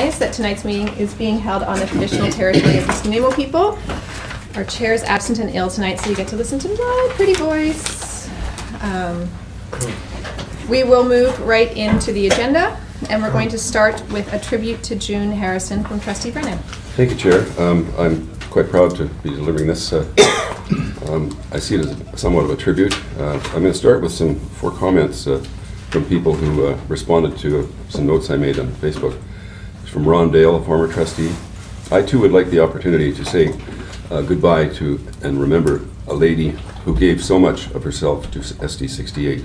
recognize that tonight's meeting is being held on the traditional territory of the Snuneymuxw people. Our chair is absent and ill tonight, so you get to listen to my pretty voice. We will move right into the agenda, and we're going to start with a tribute to June Harrison from Trustee Brennan. Thank you, Chair. I'm quite proud to be delivering this. I see it as somewhat of a tribute. I'm going to start with some 4 comments from people who responded to some notes I made on Facebook. It's from Ron Dale, a former trustee. I too would like the opportunity to say goodbye to and remember a lady who gave so much of herself to SD 68.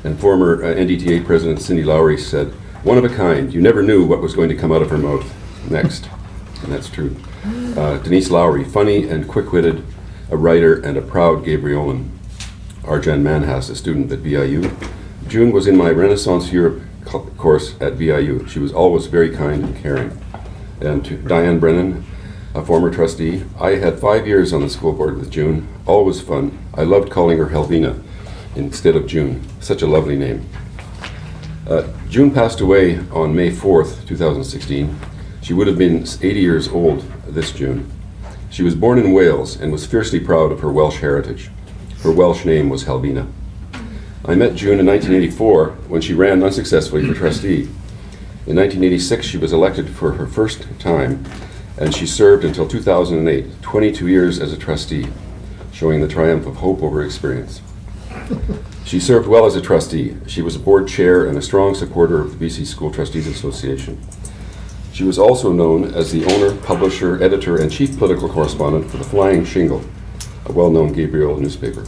And former NDTA President Cindy Lowry said, "One of a kind, you never knew what was going to come out of her mouth next." And that's true. Denise Lowry, funny and quick-witted, a writer and a proud Gabriolan. Arjan Manhas, a student at VIU. June was in my Renaissance Europe course at VIU. She was always very kind and caring. And to Diane Brennan, a former trustee, I had 5 years on the school board with June. Always fun. I loved calling her Helvina instead of June. Such a lovely name. June passed away on May 4th, 2016. She would have been 80 years old this June. She was born in Wales and was fiercely proud of her Welsh heritage. Her Welsh name was Helvina. I met June in 1984 when she ran unsuccessfully for trustee. In 1986, she was elected for her first time, and she served until 2008, 22 years as a trustee, showing the triumph of hope over experience. She served well as a trustee. She was a board chair and a strong supporter of the BC School Trustees Association. She was also known as the owner, publisher, editor, and chief political correspondent for the Flying Shingle, a well-known Gabriel newspaper.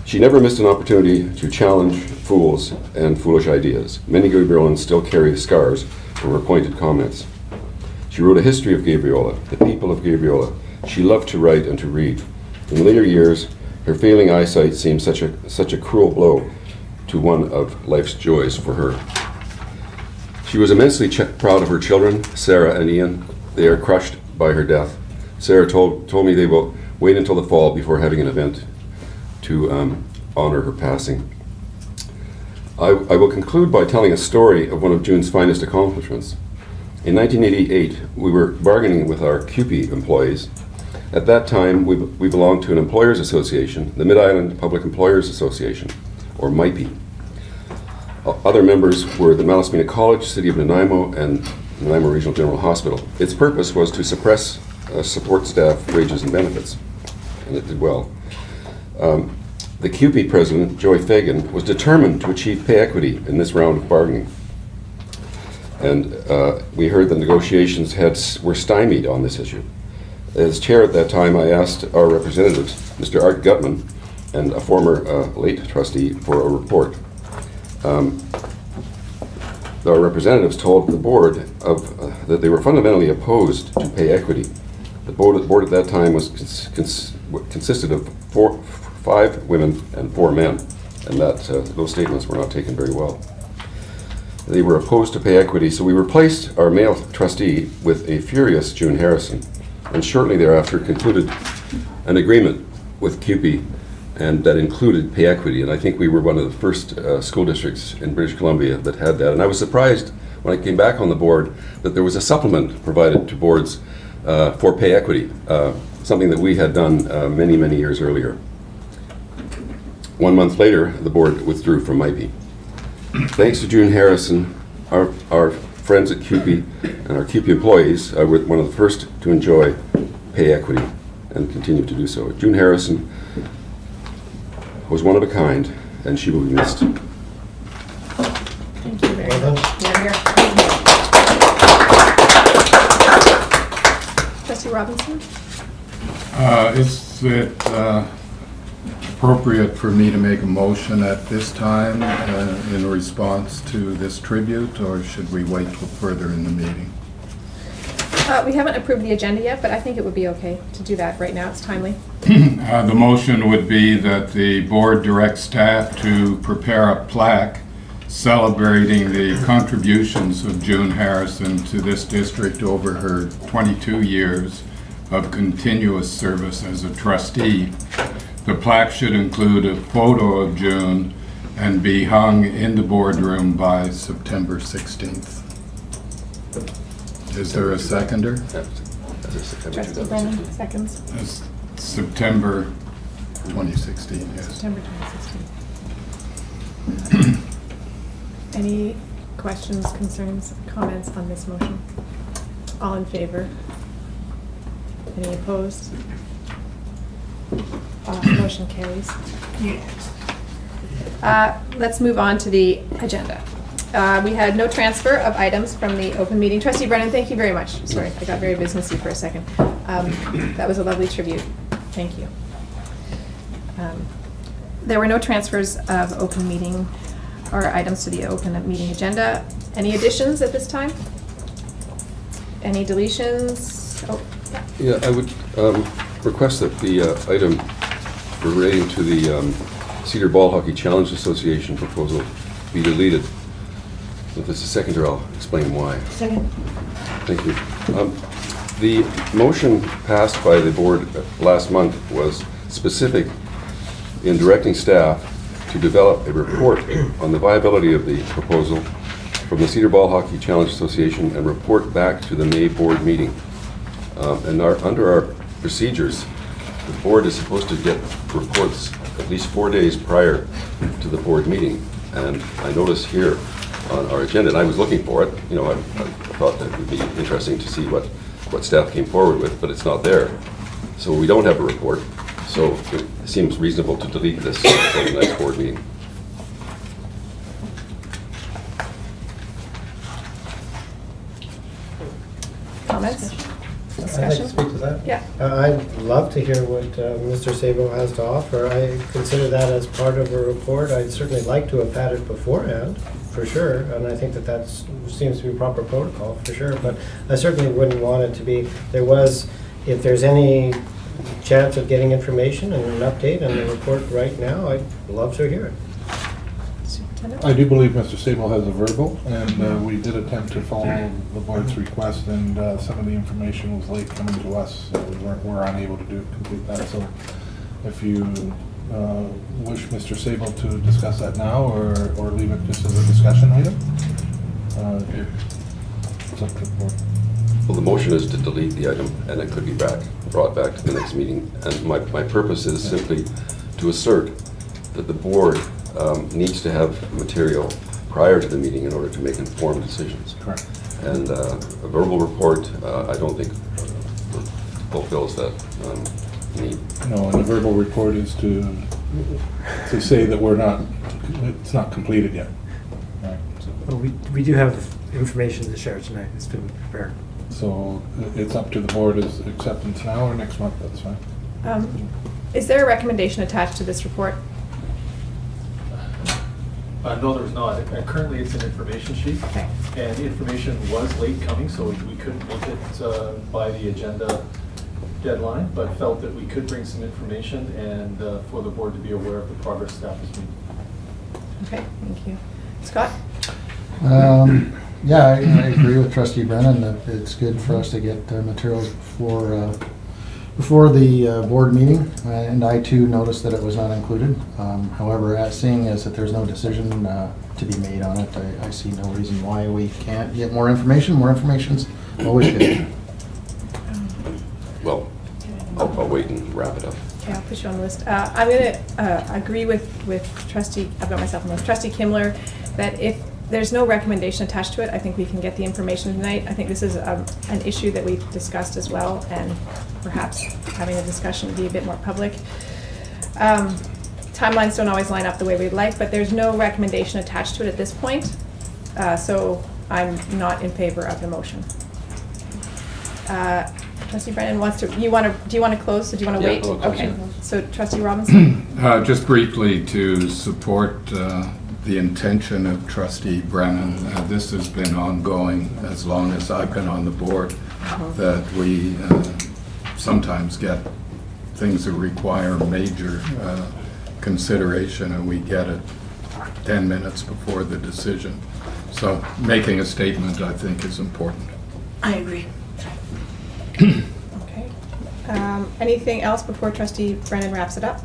She never missed an opportunity to challenge fools and foolish ideas. Many Gabrielans still carry the scars from her pointed comments. She wrote a history of Gabriola, the people of Gabriola. She loved to write and to read. In later years, her failing eyesight seemed such a cruel blow to one of life's joys for her. She was immensely proud of her children, Sarah and Ian. They are crushed by her death. Sarah told me they will wait until the fall before having an event to honor her passing. I will conclude by telling a story of one of June's finest accomplishments. In 1988, we were bargaining with our CUPE employees. At that time, we belonged to an employers association, the Mid-Island Public Employers Association, or MIPE. Other members were the Malaspina College, City of Nanaimo, and Nanaimo Regional General Hospital. Its purpose was to suppress support staff wages and benefits, and it did well. The CUPE president, Joey Fagan, was determined to achieve pay equity in this round of bargaining. And we heard the negotiations were stymied on this issue. As chair at that time, I asked our representatives, Mr. Art Gutman, and a former late trustee, for a report. Our representatives told the board that they were fundamentally opposed to pay equity. The board at that time consisted of 5 women and 4 men, and that those statements were not taken very well. They were opposed to pay equity, so we replaced our male trustee with a furious June Harrison, and shortly thereafter concluded an agreement with CUPE, and that included pay equity. And I think we were one of the first school districts in British Columbia that had that. And I was surprised when I came back on the board that there was a supplement provided to boards for pay equity, something that we had done many, many years earlier. 1 month later, the board withdrew from MIPE. Thanks to June Harrison, our friends at CUPE and our CUPE employees were one of the first to enjoy pay equity and continue to do so. June Harrison was one of a kind, and she will be missed. Thank you very much. Trustee Robinson? Is it appropriate for me to make a motion at this time in response to this tribute, or should we wait till further in the meeting? We haven't approved the agenda yet, but I think it would be okay to do that right now. It's timely. The motion would be that the board directs staff to prepare a plaque celebrating the contributions of June Harrison to this district over her 22 years of continuous service as a trustee. The plaque should include a photo of June and be hung in the boardroom by September 16th. Is there a seconder? As of September Trustee 2016. Brennan, seconds. It's September 2016, yes. September 2016. Any questions, concerns, comments on this motion? All in favor? Any opposed? Motion carries. Let's move on to the agenda. We had no transfer of items from the open meeting. Trustee Brennan, thank you very much. Sorry, I got very businessy for a second. That was a lovely tribute. Thank you. There were no transfers of open meeting or items to the open meeting agenda. Any additions at this time? Any deletions? Oh, yeah. Yeah, I would request that the item relating to the Cedar Ball Hockey Challenge Association proposal be deleted. If it's a seconder, I'll explain why. Second. Thank you. The motion passed by the board last month was specific in directing staff to develop a report on the viability of the proposal from the Cedar Ball Hockey Challenge Association and report back to the May board meeting. Under our procedures, the board is supposed to get reports at least 4 days prior to the board meeting. And I notice here on our agenda, and I was looking for it, you know, I thought that it would be interesting to see what staff came forward with, but it's not there. So we don't have a report, so it seems reasonable to delete this until the next board meeting. Comments? I'd like to Discussion? speak to that. Yeah. I'd love to hear what Mr. Sabo has to offer. I consider that as part of a report. I'd certainly like to have had it beforehand, for sure, and I think that seems to be proper protocol, for sure, but I certainly wouldn't want it to be, if there's any chance of getting information and an update on the report right now, I'd love to hear it. Superintendent? I do believe Mr. Sable has a verbal, and we did attempt to follow the board's request, and some of the information was late coming to us, so we're unable to complete that. So if you wish Mr. Sable to discuss that now, or leave it just as a discussion item, it's up to the board. Well, the motion is to delete the item, and it could be brought back to the next meeting. And my purpose is simply to assert that the board needs to have material prior to the meeting in order to make informed decisions. Correct. And a verbal report, I don't think fulfills that need. No, and the verbal report is to say that it's not completed yet. Right, so. Well, we do have information to share tonight. It's been prepared. So it's up to the board's acceptance now or next month, that's fine. Is there a recommendation attached to this report? No, there's not. Currently, it's an information sheet, Okay. and the information was late coming, so we couldn't make it by the agenda deadline, but felt that we could bring some information and for the board to be aware of the progress staff is making. Okay, thank you. Scott? Yeah, I agree with Trustee Brennan that it's good for us to get materials before the board meeting, and I too noticed that it was not included. However, seeing as that there's no decision to be made on it, I see no reason why we can't get more information. More information's always good. Well, I'll wait and wrap it up. Okay, I'll put you on the list. I'm going to agree with Trustee, I've got myself on the list, Trustee Kimmler, that if there's no recommendation attached to it, I think we can get the information tonight. I think this is an issue that we've discussed as well, and perhaps having a discussion be a bit more public. Timelines don't always line up the way we'd like, but there's no recommendation attached to it at this point, so I'm not in favor of the motion. Trustee Brennan wants to, do you want to close, or do you want to Yeah, wait? I'll close, Okay, yeah. so Trustee Robinson? Just briefly to support the intention of Trustee Brennan, this has been ongoing as long as I've been on the board, that we sometimes get things that require major consideration and we get it 10 minutes before the decision. So making a statement, I think, is important. I agree. Okay. Anything else before Trustee Brennan wraps it up?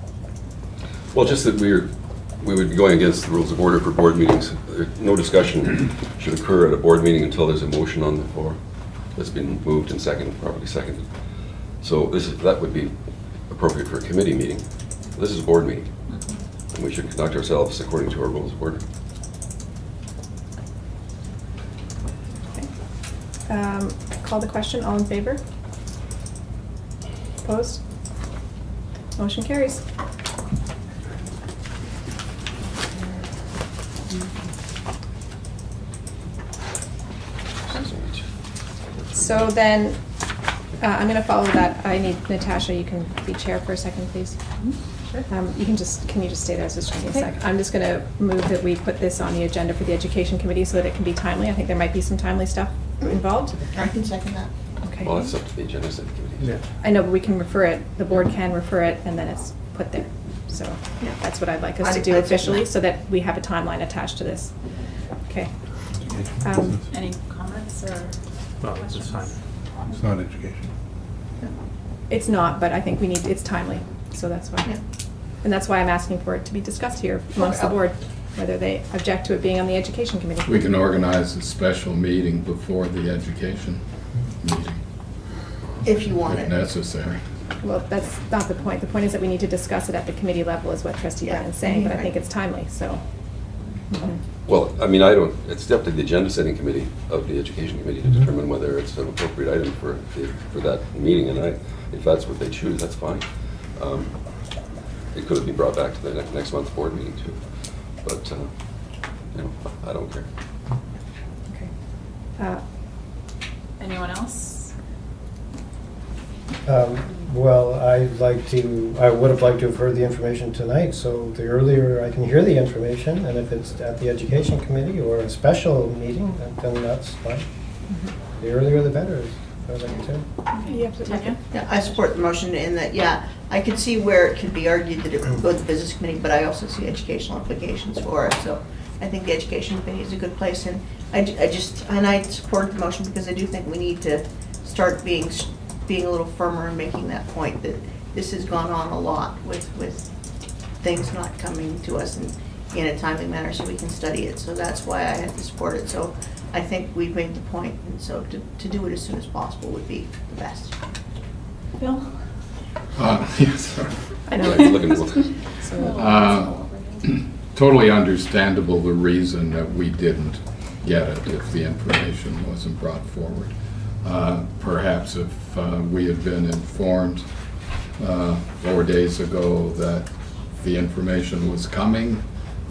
Well, just that we're we would be going against the rules of order for board meetings. No discussion should occur at a board meeting until there's a motion on the floor that's been moved and properly seconded. So that would be appropriate for a committee meeting. This is a board meeting, and we should conduct ourselves according to our rules of order. Call the question, all in favor? Opposed? Motion carries. So then, I'm going to follow that. I need Natasha, you can be chair for a second, please. Sure. Can you just stay there? I was just trying a sec. I'm just going to move that we put this on the agenda for the Education Committee so that it can be timely. I think there might be some timely stuff involved. I can second that. Okay. Well, that's up to the agenda setting committee. Yeah. I know, but we can refer it, the board can refer it, and then it's put there. So Yeah. that's what I'd like us to I'd do second officially, that. so that we have a timeline attached to this. Okay. Any comments or Well, it's fine. It's not education. It's not, but I think it's timely, so that's why. Yeah. And that's why I'm asking for it to be discussed here amongst the Okay. board, whether they object to it being on the Education Committee. We can organize a special meeting before the education meeting, if you want if it? necessary. Well, that's not the point. The point is that we need to discuss it at the committee level, is what Trustee Yeah. Brennan's saying, but I think Right. it's timely, so. Mhm. Well, I mean, it's up to the agenda setting committee of the education committee to determine whether it's an appropriate item for that meeting, and if that's what they choose, that's fine. It could be brought back to the next month's board meeting too, but, I don't care. Okay. Anyone else? Well, I would have liked to have heard the information tonight, so the earlier I can hear the information, and if it's at the Education Committee or a special meeting, then that's fine. The earlier the better, as far as I can tell. You have to- Tanya? Yeah, I support the motion in that, yeah, I could see where it could be argued that it would go to the business committee, but I also see educational implications for it, so I think the education committee is a good place, and I support the motion because I do think we need to start being a little firmer in making that point, that this has gone on a lot with things not coming to us in a timely manner so we can study it, so that's why I have to support it, so I think we've made the point, and so to do it as soon as possible would be the best. Bill? Yes. I know. Yeah, you're looking- So- Totally understandable the reason that we didn't get it if the information wasn't brought forward. Perhaps if we had been informed 4 days ago that the information was coming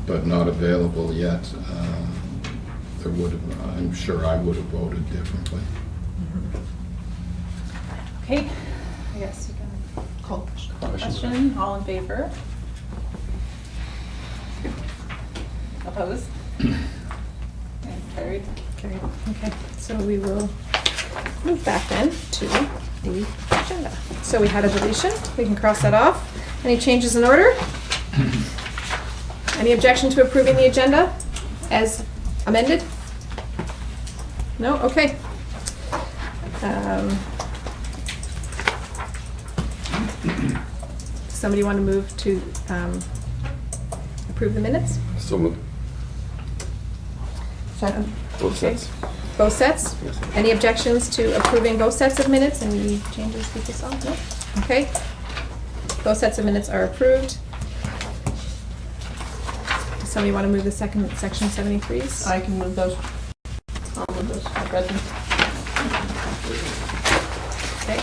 but not available yet, I'm sure I would have voted differently. Okay, I guess you can call the question. All in favor? Opposed? And carried. Carried. Okay, so we will move back then to the agenda. So we had a deletion, we can cross that off. Any changes in order? Any objection to approving the agenda as amended? No, okay. Somebody want to move to approve the minutes? So moved. Second. Both Okay. sets. Both sets? Yes. Any objections to approving both sets of minutes? Any changes with this all? No? Okay. Both sets of minutes are approved. Does somebody want to move the second section 73s? I can move those. I'll move those. I've read them. Okay,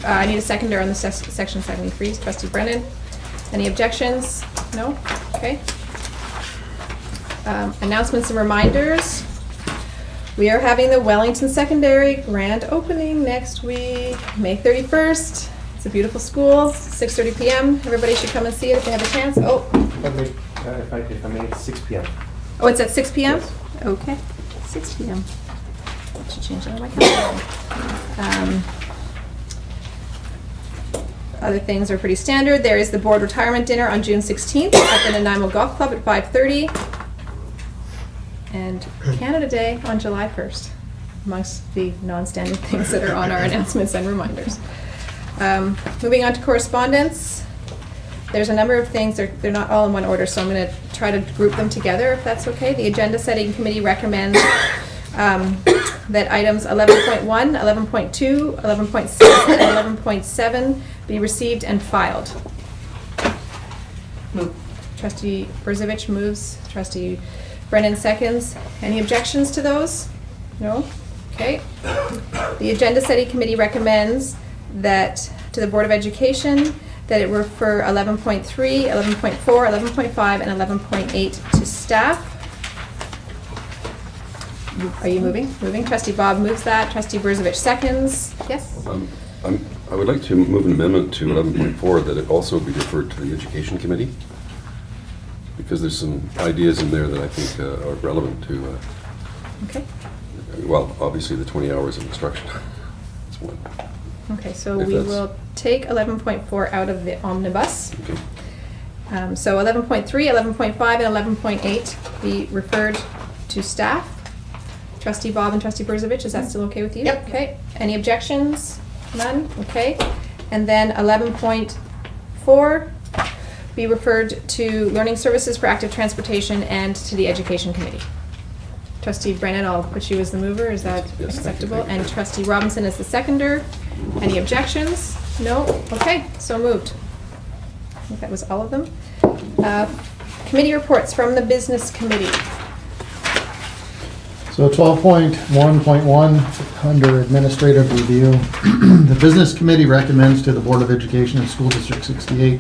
I need a seconder on the section 73s. Trustee Brennan. Any objections? No? Okay. Announcements and reminders. We are having the Wellington Secondary grand opening next week, May 31st. It's a beautiful school, 6:30 p.m. Everybody should come and see it if they have a chance. Oh, If I may, 6 p.m. oh, it's at 6 p.m.? Yes. Okay, 6 p.m. I should change that on my calendar. Other things are pretty standard. There is the board retirement dinner on June 16th at the Nanaimo Golf Club at 5:30. And Canada Day on July 1st, amongst the non-standard things that are on our announcements and reminders. Moving on to correspondence. There's a number of things, they're not all in one order, so I'm gonna try to group them together, if that's okay. The Agenda Setting Committee recommends that items 11.1, 11.2, 11.6, and 11.7 be received and filed. Move. Trustee Brzovic moves, trustee Brennan seconds. Any objections to those? No? Okay. The Agenda Setting Committee recommends that, to the Board of Education, that it refer 11.3, 11.4, 11.5, and 11.8 to staff. Are you moving? Moving. Trustee Bob moves that. Trustee Brzovic seconds. Yes? I would like to move an amendment to 11.4 that it also be referred to the Education Committee, because there's some ideas in there that I think are relevant to, Okay. well, obviously the 20 hours of instruction. That's one. Okay, so If we that's- will take 11.4 out of the omnibus. Okay. So 11.3, 11.5, and 11.8 be referred to staff. Trustee Bob and Trustee Brzovic, is that still okay with you? Yep. Okay, any objections? None? Okay. And then 11.4 be referred to Learning Services for Active Transportation and to the Education Committee. Trustee Brennan, I'll put you as the mover, is that Yes, thank you. acceptable? And Trustee Robinson as the seconder. Any objections? No? Okay, so moved. I think that was all of them. Committee reports from the Business Committee. So 12.1.1, under administrative review, the Business Committee recommends to the Board of Education of School District 68,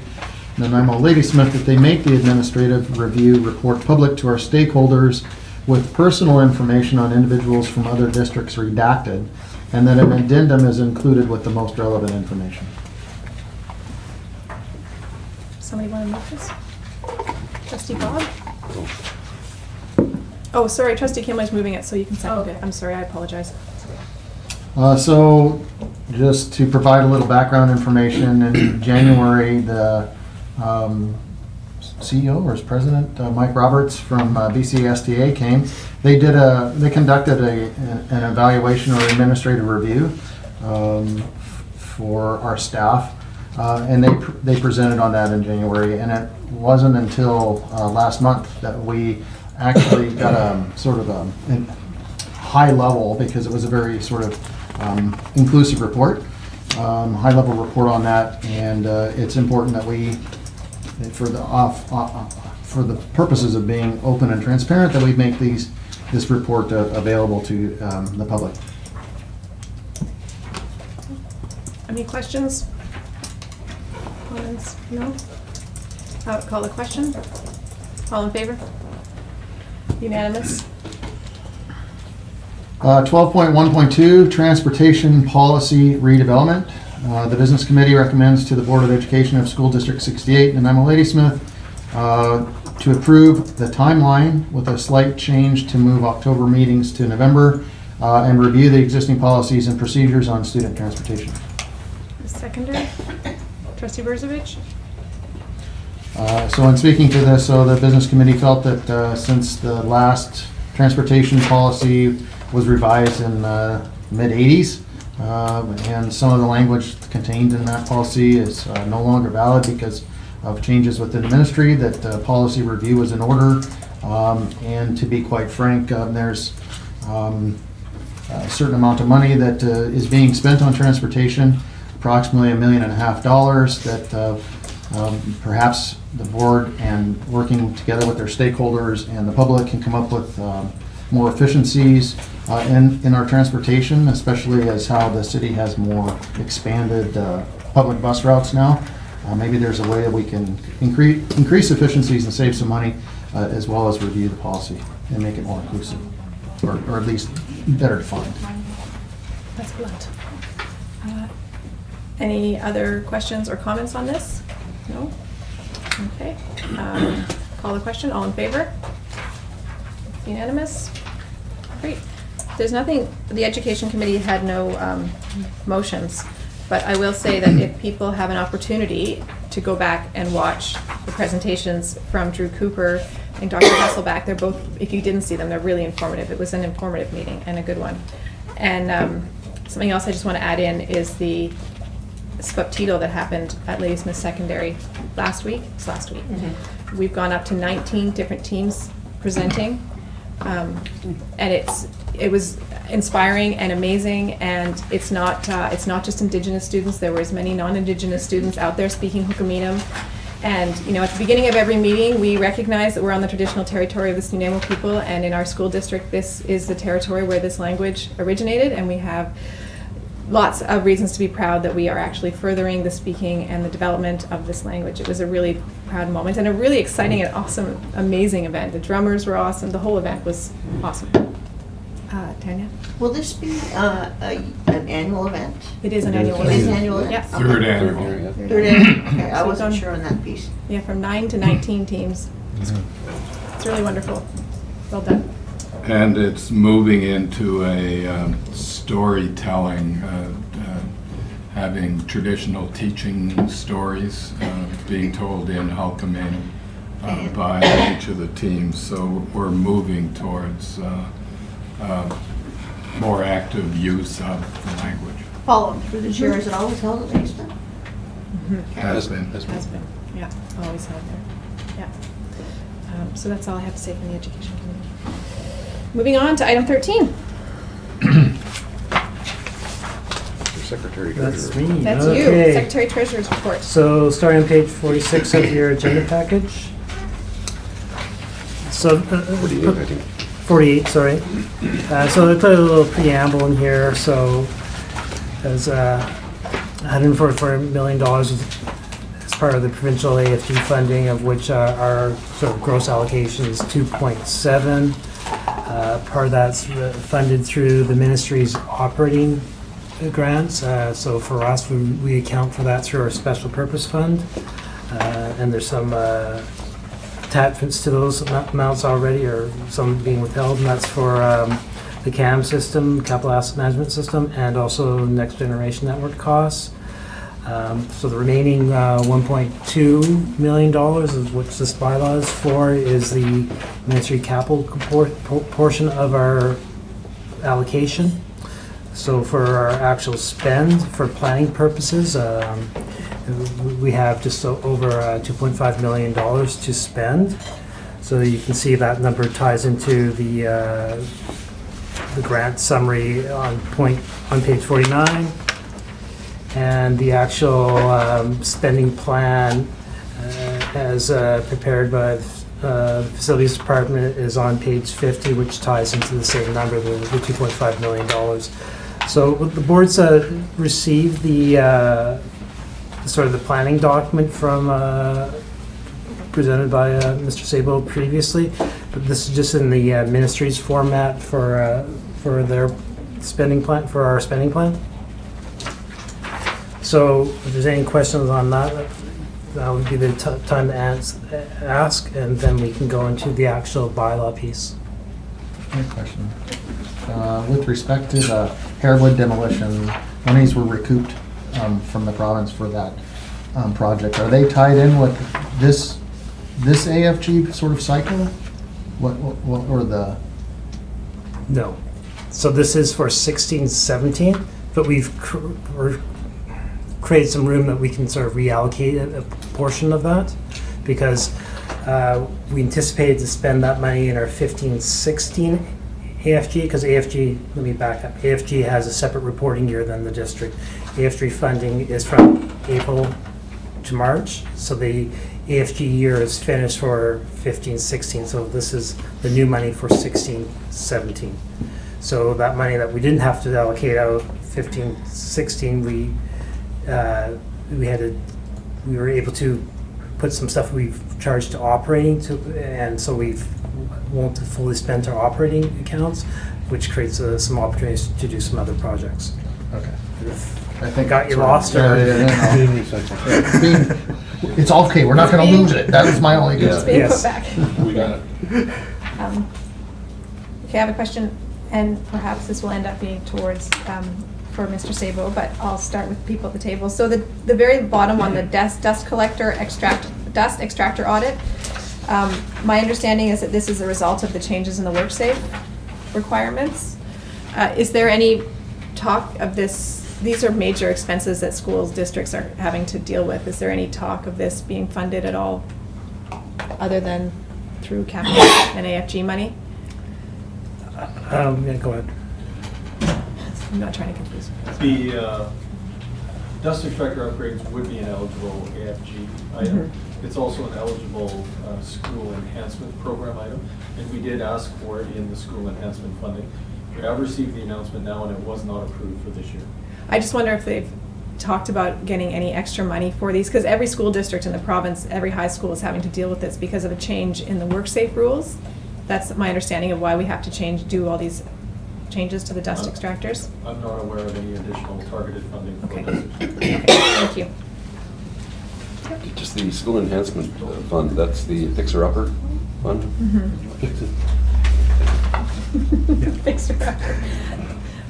Nanaimo Ladysmith, that they make the administrative review report public to our stakeholders with personal information on individuals from other districts redacted, and that an addendum is included with the most relevant information. Somebody want to move this? Trustee Bob? Oh, sorry, Trustee Kimler's moving it, so you can second it. I'm sorry, I apologize. So, just to provide a little background information, in January, the CEO or his president, Mike Roberts from BCSTA came. They conducted an evaluation or administrative review for our staff, and they presented on that in January. And it wasn't until last month that we actually got a sort of a high level, because it was a very sort of inclusive report, high level report on that, and it's important that we, for the purposes of being open and transparent, that we make this report available to the public. Any questions? Comments? No? I'll call the question. All in favor? Unanimous? 12.1.2, Transportation Policy Redevelopment. The Business Committee recommends to the Board of Education of School District 68, Nanaimo Ladysmith, to approve the timeline with a slight change to move October meetings to November, and review the existing policies and procedures on student transportation. The seconder? Trustee Brzovic? So in speaking to this, so the Business Committee felt that since the last transportation policy was revised in the mid-'80s, and some of the language contained in that policy is no longer valid because of changes within the ministry, that policy review is in order. And to be quite frank, there's a certain amount of money that is being spent on transportation, approximately $1.5 million, that perhaps the board, and working together with their stakeholders and the public, can come up with more efficiencies in our transportation, especially as how the city has more expanded public bus routes now. Maybe there's a way that we can increase efficiencies and save some money, as well as review the policy and make it more inclusive, or at least better defined. That's blunt. Any other questions or comments on this? No? Okay. Call the question. All in favor? Unanimous? Great. There's nothing, the Education Committee had no motions, but I will say that if people have an opportunity to go back and watch the presentations from Drew Cooper and Dr. Hasselback, they're both, if you didn't see them, they're really informative. It was an informative meeting and a good one. And something else I just want to add in is the Spuptito that happened at Lady Smith Secondary last week. It's last week. We've gone up to 19 different teams presenting, and it was inspiring and amazing. And it's not just Indigenous students. There were as many non-Indigenous students out there speaking Hukaminam. And you know, at the beginning of every meeting, we recognize that we're on the traditional territory of the Snuneymuxw people, and in our school district, this is the territory where this language originated, and we have lots of reasons to be proud that we are actually furthering the speaking and the development of this language. It was a really proud moment and a really exciting and awesome, amazing event. The drummers were awesome. The whole event was awesome. Tanya? Will this be an annual event? It is an annual It is event. an annual event? Yeah. Third Okay. annual. Third annual, okay, I So wasn't it's on- sure on that piece. Yeah, from 9 to 19 teams. It's really wonderful. Well done. And it's moving into a storytelling, having traditional teaching stories being told in Halkaminam by each of the teams. So we're moving towards more active use of the language. Following through the chair, is it always held at Lady Smith? Has been. Has been, yeah, always have there, yeah. So that's all I have to say from the Education Committee. Moving on to item 13. Secretary That's Treasurer. me. That's Okay. you, Secretary Treasurer's report. So starting on page 46 of your agenda package. So, 48, I think. 48, sorry. So I put a little preamble in here, so as $144 million as part of the provincial AFG funding, of which our sort of gross allocation is 2.7. Part of that's funded through the ministry's operating grants. So for us, we account for that through our special purpose fund. And there's some attachments to those amounts already, or some being withheld, and that's for the CAM system, Capital Asset Management System, and also Next Generation Network costs. So the remaining $1.2 million, is which this bylaw is for, is the ministry capital portion of our allocation. So for our actual spend, for planning purposes, we have just over $2.5 million to spend. So you can see that number ties into the grant summary on page 49. And the actual spending plan as prepared by the Facilities Department is on page 50, which ties into the same number, the $2.5 million. So the board's received the sort of the planning document from presented by Mr. Sabo previously, but this is just in the ministry's format for their spending plan, for our spending plan. So if there's any questions on that, that would be the time to ask, and then we can go into the actual bylaw piece. Good question. With respect to the Harewood demolition, monies were recouped from the province for that project. Are they tied in with this AFG sort of cycle? What were the? No. So this is for 16-17, but we've created some room that we can sort of reallocate a portion of that, because we anticipated to spend that money in our 15-16 AFG, because AFG, let me back up, AFG has a separate reporting year than the district. AFG funding is from April to March, so the AFG year is finished for 15-16, so this is the new money for 16-17. So that money that we didn't have to allocate out 15-16, we were able to put some stuff we've charged to operating to, and so we won't fully spend our operating accounts, which creates some opportunities to do some other projects. Okay. I think got you lost. Or? Being recycled. It's okay, we're not gonna lose it. That was my only It's concern. being Yes. put back. We got it. Okay, I have a question, and perhaps this will end up being towards, for Mr. Sabo, but I'll start with people at the table. So the very bottom on the dust extractor audit, my understanding is that this is a result of the changes in the WorkSafe requirements. Is there any talk of this these are major expenses that schools, districts are having to deal with. Is there any talk of this being funded at all, other than through capital and AFG money? Yeah, go ahead. I'm not trying to confuse. The dust extractor upgrades would be an eligible AFG item. It's also an eligible school enhancement program item, and we did ask for it in the school enhancement funding. We have received the announcement now, and it was not approved for this year. I just wonder if they've talked about getting any extra money for these, because every school district in the province, every high school is having to deal with this because of a change in the WorkSafe rules. That's my understanding of why we have to do all these changes to the dust extractors. I'm not aware of any additional targeted funding for Okay. this. Okay, thank you. Just the school enhancement fund, that's the fixer-upper fund? Thanks for that.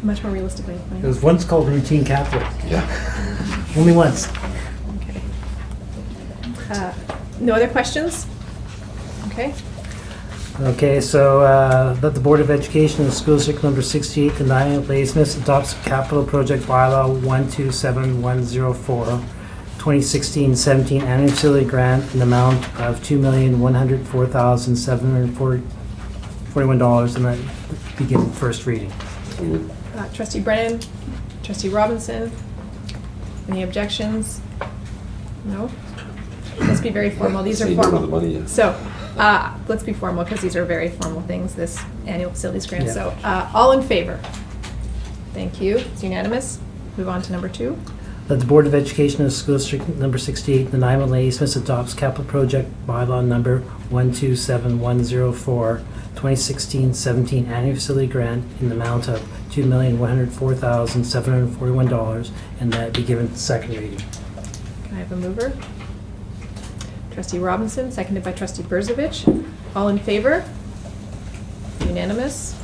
Much more realistically. It was once called routine capital, Yeah. only once. Okay. No other questions? Okay. Okay, so that the Board of Education of School District Number 68, denying Ladysmith adopts capital project bylaw 127104, 2016-17 annual facility grant in the amount of $2,104,741, and that begin first reading. Trustee Brennan, Trustee Robinson, any objections? No? Let's be very formal. These are Say no to the formal. money, yeah. So, let's be formal, because these are very formal things, this annual facilities grant. Yeah. So, all in favor? Thank you. It's unanimous. Move on to number 2. That the Board of Education of School District Number 68, Nanaimo Ladysmith adopts capital project bylaw number 127104, 2016-17 annual facility grant in the amount of $2,104,741, and that be given second reading. Can I have a mover? Trustee Robinson, seconded by Trustee Burzovich. All in favor? Unanimous.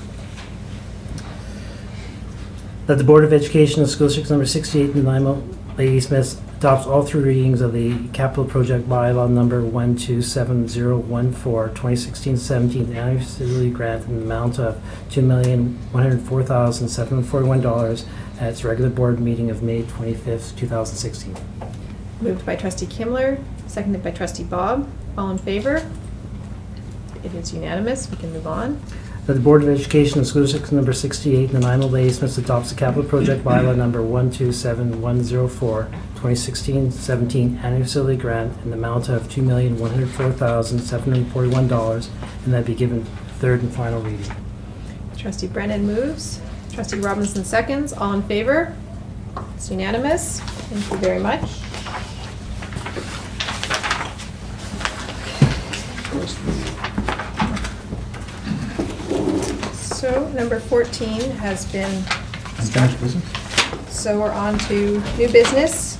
That the Board of Education of School District Number 68, Nanaimo Ladysmith adopts all 3 readings of the capital project bylaw number 127014, 2016-17 annual facility grant in the amount of $2,104,741 at its regular board meeting of May 25th, 2016. Moved by Trustee Kimler, seconded by Trustee Bob. All in favor? It is unanimous. We can move on. That the Board of Education of School District Number 68, Nanaimo Ladysmith adopts the capital project bylaw number 127104, 2016-17 annual facility grant in the amount of $2,104,741, and that be given third and final reading. Trustee Brennan moves. Trustee Robinson seconds. All in favor? It's unanimous. Thank you very much. So, number 14 has been, Unfinished business? so we're on to new business.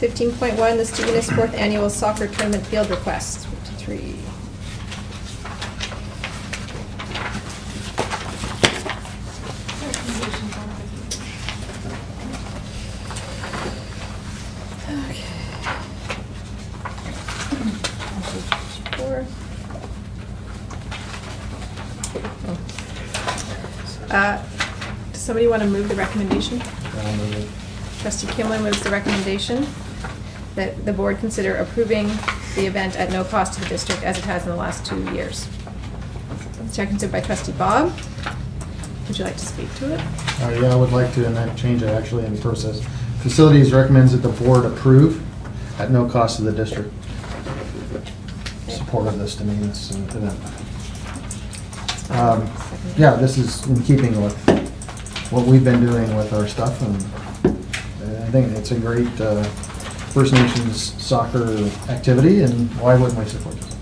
15.1, the Stephenus 4th Annual Soccer Tournament Field Request, 53. Does somebody want to move the recommendation? Trustee Kimlin moves the recommendation that the board consider approving the event at no cost to the district as it has in the last 2 years. Seconded by Trustee Bob. Would you like to speak to it? Yeah, I would like to, and then change it actually in process. Facilities recommends that the board approve at no cost to the district. Support of this to me, this event. Yeah, this is in keeping with what we've been doing with our stuff, and I think it's a great First Nations soccer activity, and why wouldn't we support this?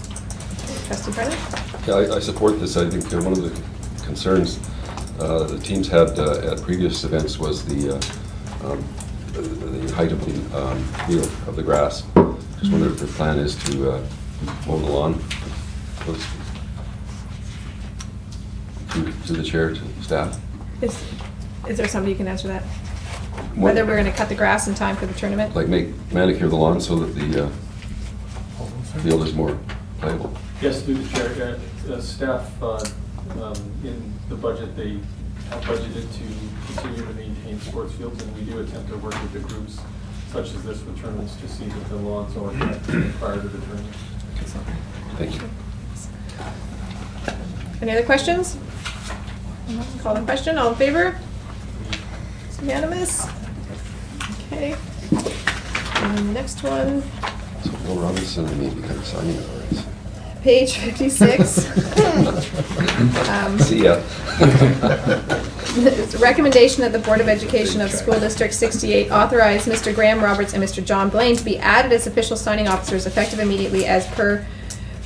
Trustee Brennan? Yeah, I support this. I think one of the concerns the teams had at previous events was the height of the field, of the grass. Just wondered if the plan is to mow the lawn. To the chair, to staff. Is there somebody who can answer that? Whether we're going to cut the grass in time for the tournament? Like manicure the lawn so that the field is more playable. Yes, through the chair, staff, in the budget, they have budgeted to continue to maintain maintain sports fields, and we do attempt to work with the groups such as this with tournaments to see that the lawns are connected prior to the tournament. Thank you. Any other questions? Call the question, all in favor? It's unanimous. Okay. And the next one, So Bill Robinson and me become signing already. page 56. See ya. It's a recommendation that the Board of Education of School District 68 authorize Mr. Graham Roberts and Mr. John Blaine to be added as official signing officers effective immediately as per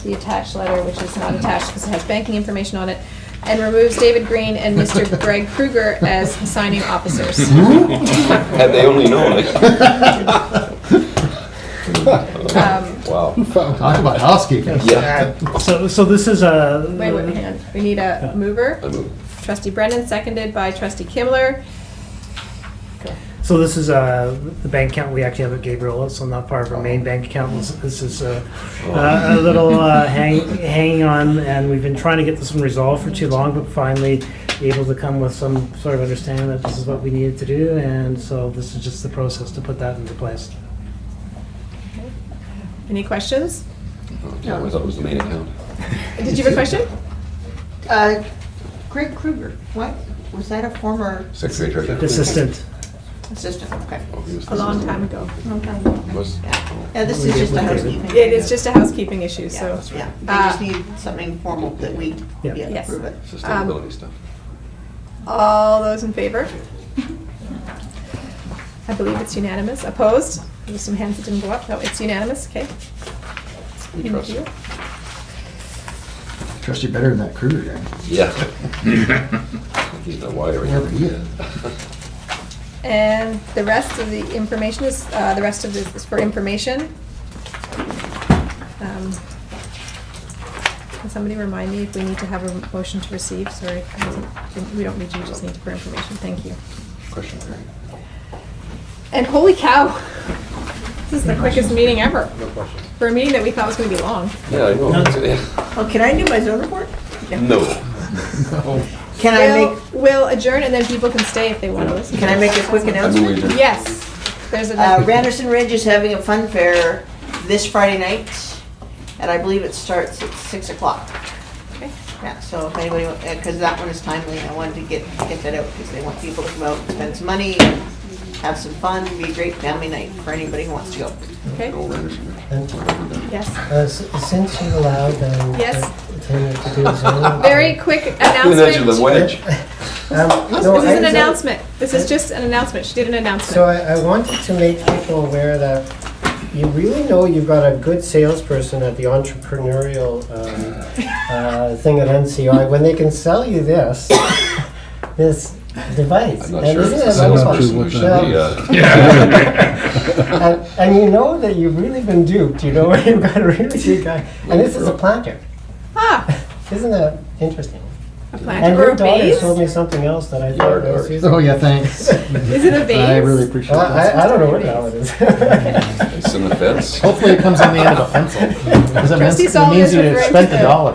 the attached letter, which is not attached because it has banking information on it, and removes David Green and Mr. Greg Kruger as signing officers. Had they only known it. Wow. Talk about housekeeping. Yeah. So this is a. Wait, hang on. We need a mover. I move. Trustee Brennan, seconded by Trustee Kimmler. So this is the bank account we actually have at Gabriella, so not part of our main bank account. This is a little hanging on, and we've been trying to get this one resolved for too long, but finally able to come with some sort of understanding that this is what we needed to do, and so this is just the process to put that into place. Any questions? Okay, I thought it was the main account. Did you have a question? Greg Kruger, what, was that a former Secretary Treasurer. Assistant. assistant? Okay. Oh, he was A long time ago. Was- Yeah, this is just a housekeeping. It is just a housekeeping issue, so. Yeah, they just need something formal that we Yeah. Yes. approve it. Sustainability stuff. All those in favor? I believe it's unanimous. Opposed? There's some hands that didn't go up. No, it's unanimous, okay. We Thank trust you. you. Trust you better than that Kruger guy. Yeah. He's not wired. Wherever he is. And the rest of the information is, the rest of this is for information. Can somebody remind me if we need to have a motion to receive? Sorry, we don't need you, just need for information. Thank you. Question period. And holy cow, this is the quickest meeting ever. For a meeting that we thought was gonna be long. Yeah, I know. Oh, can I do my zone report? No. Can I make, We'll adjourn and then people can stay if they want to listen. can I make a quick I move we announcement? adjourn. Yes, there's a. Randerson Ridge is having a fun fair this Friday night, and I believe it starts at 6 o'clock. Okay. Yeah, so if anybody, because that one is timely, I wanted to get that out because they want people to come out and spend some money, and have some fun, be a great family night for anybody who wants to go. Okay, Go Randerson. yes. Since you allowed Yes. Tim to do his own. Very quick Even edge of the announcement. wedge. This is an announcement. This is just an announcement. She did an So announcement. I wanted to make people aware that you really know you've got a good salesperson at the entrepreneurial thing at NCI when they can sell you this device. I'm not And sure isn't it's a it salesperson. wonderful? It should be, And you know that you've really been duped. You know you've got a really good guy, and this is a planter. Ah, Isn't that interesting? a And planter or your a daughter vase? told me something else that I Yard thought was art. useful. Oh, yeah, thanks. Is it a vase? I really appreciate Well, that. I don't know what the hell it is. It's in the fence. Hopefully it comes on the end of a pencil. Because Trustee it Solomon means is you referring spent to the the dollar.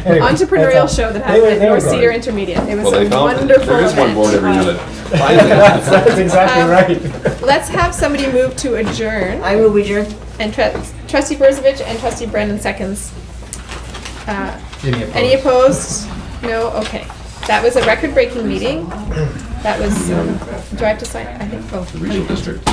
Anyway, Entrepreneurial that's show all. that happened at They were North gone. Cedar Intermediate. It was Well, they a found, wonderful there is one board every event. minute. Finally. That's exactly Um, right. Let's have somebody move to adjourn. I will be adjourned. And Trustee Burzovich and Trustee Brennan seconds. Any opposed? No? Okay. That was a record-breaking meeting. That was, do I have to sign? I think, oh. Regional district.